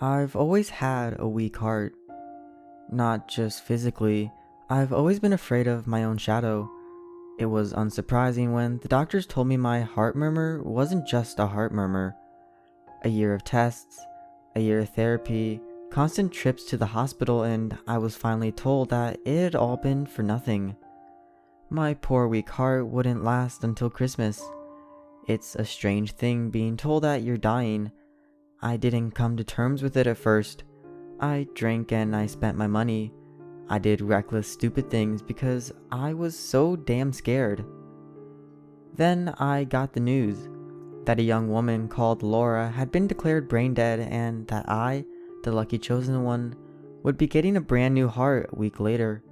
I've always had a weak heart. Not just physically, I've always been afraid of my own shadow. It was unsurprising when the doctors told me my heart murmur wasn't just a heart murmur. A year of tests, a year of therapy, constant trips to the hospital, and I was finally told that it had all been for nothing. My poor weak heart wouldn't last until Christmas. It's a strange thing being told that you're dying. I didn't come to terms with it at first. I drank and I spent my money. I did reckless, stupid things because I was so damn scared. Then I got the news that a young woman called Laura had been declared brain dead and that I, the lucky chosen one, would be getting a brand new heart a week later.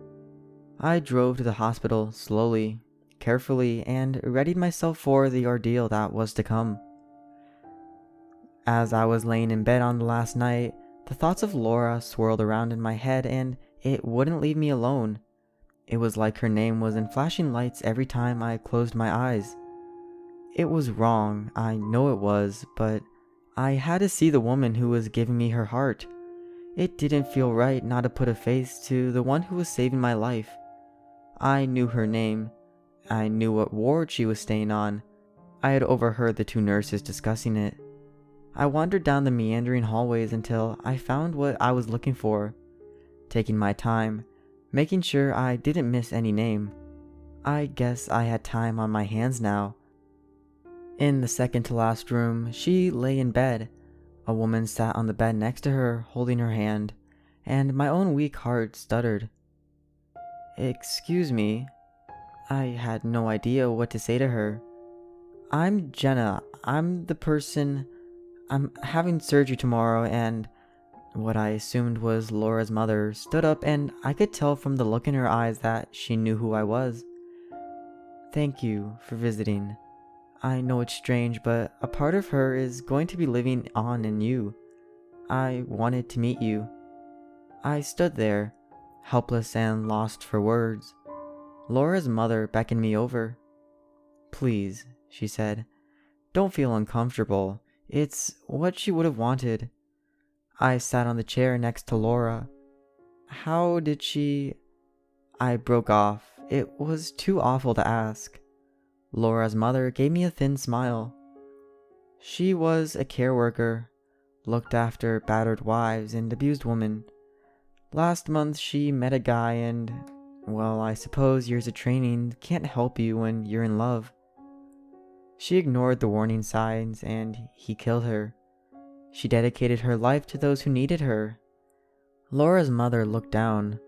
I drove to the hospital slowly, carefully, and readied myself for the ordeal that was to come. As I was laying in bed on the last night, the thoughts of Laura swirled around in my head and it wouldn't leave me alone. It was like her name was in flashing lights every time I closed my eyes. It was wrong, I know it was, but I had to see the woman who was giving me her heart. It didn't feel right not to put a face to the one who was saving my life. I knew her name. I knew what ward she was staying on. I had overheard the two nurses discussing it. I wandered down the meandering hallways until I found what I was looking for, taking my time, making sure I didn't miss any name. I guess I had time on my hands now. In the second to last room, she lay in bed. A woman sat on the bed next to her, holding her hand, and my own weak heart stuttered. "Excuse me." I had no idea what to say to her. "I'm Jenna. I'm the person. I'm having surgery tomorrow," and what I assumed was Laura's mother stood up, and I could tell from the look in her eyes that she knew who I was. "Thank you for visiting. I know it's strange, but a part of her is going to be living on in you. I wanted to meet you." I stood there, helpless and lost for words. Laura's mother beckoned me over. "Please," she said, "don't feel uncomfortable. It's what she would have wanted." I sat on the chair next to Laura. "How did she—" I broke off. It was too awful to ask. Laura's mother gave me a thin smile. "She was a care worker, looked after battered wives and abused women. Last month she met a guy and, well, I suppose years of training can't help you when you're in love. She ignored the warning signs and he killed her. She dedicated her life to those who needed her." Laura's mother looked down.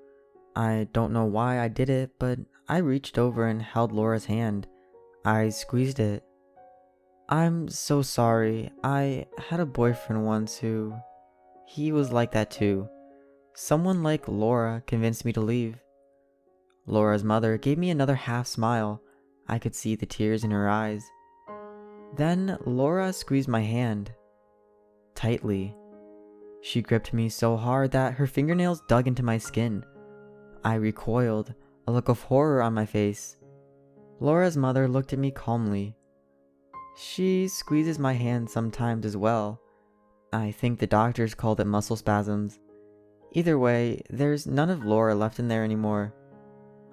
I don't know why I did it, but I reached over and held Laura's hand. I squeezed it. "I'm so sorry. I had a boyfriend once who... he was like that too. Someone like Laura convinced me to leave." Laura's mother gave me another half smile. I could see the tears in her eyes. Then Laura squeezed my hand. Tightly. She gripped me so hard that her fingernails dug into my skin. I recoiled, a look of horror on my face. Laura's mother looked at me calmly. She squeezes my hand sometimes as well. I think the doctors called it muscle spasms. Either way, there's none of Laura left in there anymore.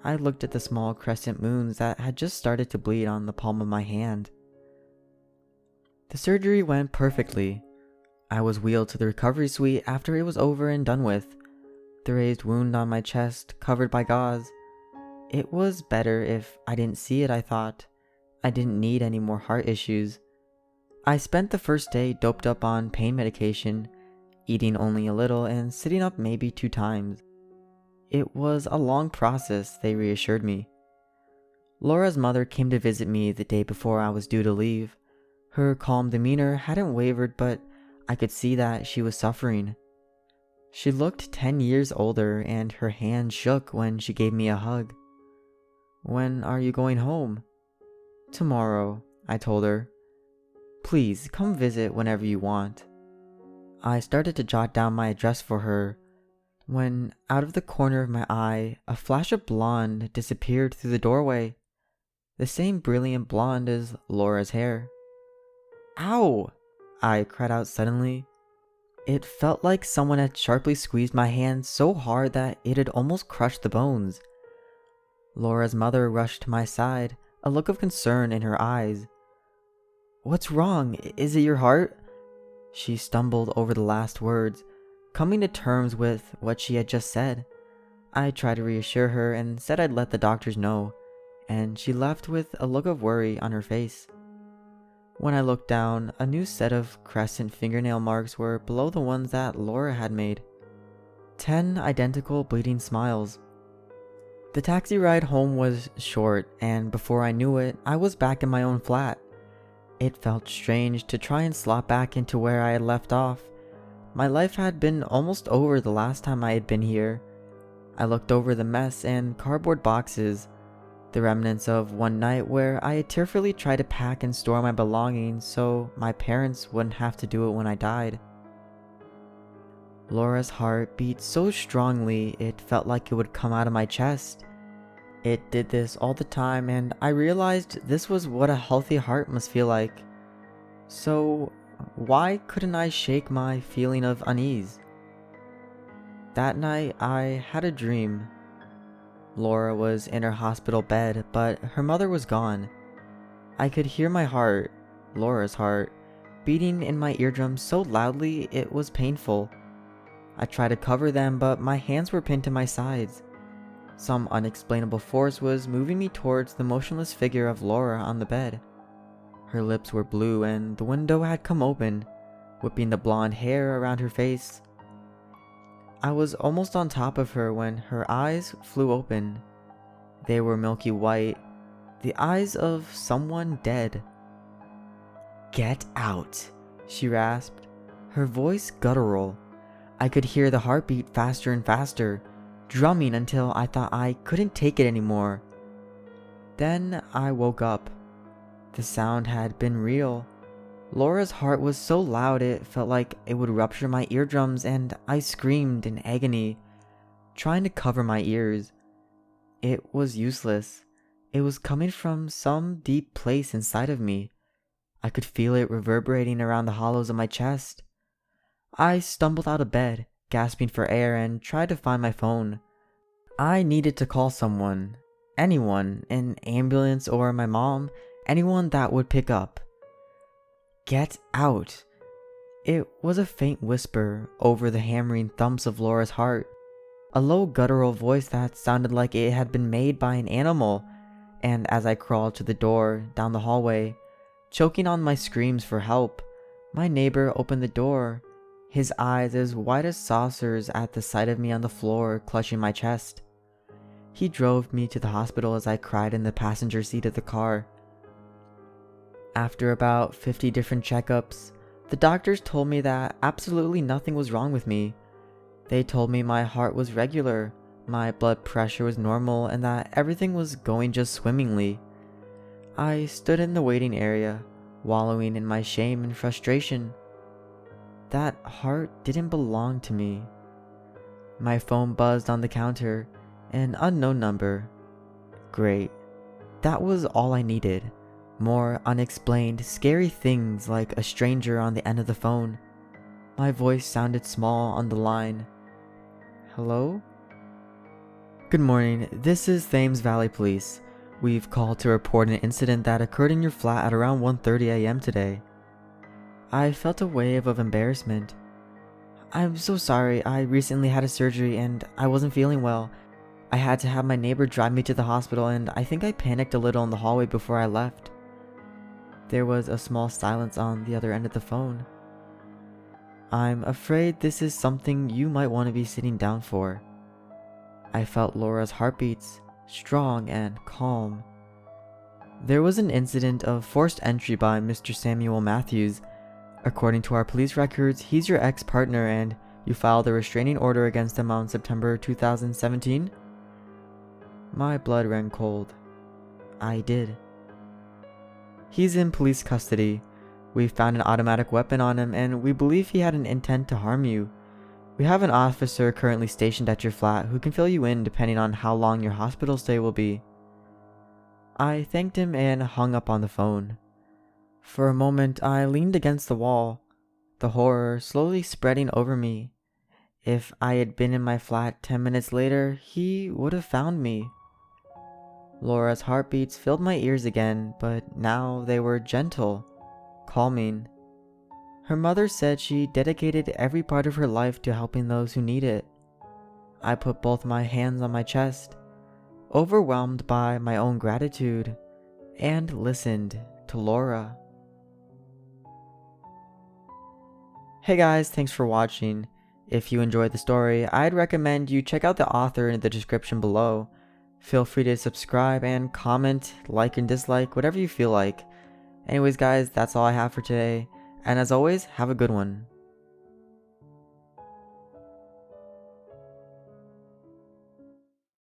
I looked at the small crescent moons that had just started to bleed on the palm of my hand. The surgery went perfectly. I was wheeled to the recovery suite after it was over and done with. The raised wound on my chest, covered by gauze. It was better if I didn't see it, I thought. I didn't need any more heart issues. I spent the first day doped up on pain medication, eating only a little and sitting up maybe 2 times. It was a long process, they reassured me. Laura's mother came to visit me the day before I was due to leave. Her calm demeanor hadn't wavered, but I could see that she was suffering. She looked 10 years older and her hand shook when she gave me a hug. "When are you going home?" "Tomorrow," I told her. "Please come visit whenever you want." I started to jot down my address for her when, out of the corner of my eye, a flash of blonde disappeared through the doorway. The same brilliant blonde as Laura's hair. "Ow!" I cried out suddenly. It felt like someone had sharply squeezed my hand so hard that it had almost crushed the bones. Laura's mother rushed to my side, a look of concern in her eyes. "What's wrong? Is it your heart?" She stumbled over the last words, coming to terms with what she had just said. I tried to reassure her and said I'd let the doctors know, and she left with a look of worry on her face. When I looked down, a new set of crescent fingernail marks were below the ones that Laura had made. 10 identical bleeding smiles. The taxi ride home was short, and before I knew it, I was back in my own flat. It felt strange to try and slot back into where I had left off. My life had been almost over the last time I had been here. I looked over the mess and cardboard boxes, the remnants of one night where I had tearfully tried to pack and store my belongings so my parents wouldn't have to do it when I died. Laura's heart beat so strongly it felt like it would come out of my chest. It did this all the time, and I realized this was what a healthy heart must feel like. So why couldn't I shake my feeling of unease? That night, I had a dream. Laura was in her hospital bed, but her mother was gone. I could hear my heart, Laura's heart, beating in my eardrums so loudly it was painful. I tried to cover them, but my hands were pinned to my sides. Some unexplainable force was moving me towards the motionless figure of Laura on the bed. Her lips were blue and the window had come open, whipping the blonde hair around her face. I was almost on top of her when her eyes flew open. They were milky white, the eyes of someone dead. "Get out," she rasped, her voice guttural. I could hear the heartbeat faster and faster, drumming until I thought I couldn't take it anymore. Then I woke up. The sound had been real. Laura's heart was so loud it felt like it would rupture my eardrums, and I screamed in agony, trying to cover my ears. It was useless. It was coming from some deep place inside of me. I could feel it reverberating around the hollows of my chest. I stumbled out of bed, gasping for air, and tried to find my phone. I needed to call someone. Anyone, an ambulance or my mom, anyone that would pick up. "Get out." It was a faint whisper over the hammering thumps of Laura's heart, a low guttural voice that sounded like it had been made by an animal, and as I crawled to the door down the hallway, choking on my screams for help, my neighbor opened the door, his eyes as wide as saucers at the sight of me on the floor clutching my chest. He drove me to the hospital as I cried in the passenger seat of the car. After about 50 different checkups, the doctors told me that absolutely nothing was wrong with me. They told me my heart was regular, my blood pressure was normal, and that everything was going just swimmingly. I stood in the waiting area, wallowing in my shame and frustration. That heart didn't belong to me. My phone buzzed on the counter, an unknown number. Great. That was all I needed. More unexplained, scary things like a stranger on the end of the phone. My voice sounded small on the line. "Hello?" "Good morning, this is Thames Valley Police. We've called to report an incident that occurred in your flat at around 1:30 a.m. today." I felt a wave of embarrassment. "I'm so sorry, I recently had a surgery and I wasn't feeling well. I had to have my neighbor drive me to the hospital, and I think I panicked a little in the hallway before I left." There was a small silence on the other end of the phone. "I'm afraid this is something you might want to be sitting down for." I felt Laura's heartbeats, strong and calm. "There was an incident of forced entry by Mr. Samuel Matthews. According to our police records, he's your ex-partner and you filed a restraining order against him on September 2017? My blood ran cold. I did. "He's in police custody. We found an automatic weapon on him and we believe he had an intent to harm you. We have an officer currently stationed at your flat who can fill you in depending on how long your hospital stay will be." I thanked him and hung up on the phone. For a moment, I leaned against the wall. the horror slowly spreading over me. If I had been in my flat 10 minutes later, he would have found me. Laura's heartbeats filled my ears again, but now they were gentle, calming. Her mother said she dedicated every part of her life to helping those who need it. I put both my hands on my chest, overwhelmed by my own gratitude, and listened to Laura. Hey guys, thanks for watching. If you enjoyed the story, I'd recommend you check out the author in the description below. Feel free to subscribe and comment, like and dislike, whatever you feel like. Anyways guys, that's all I have for today, and as always, have a good one.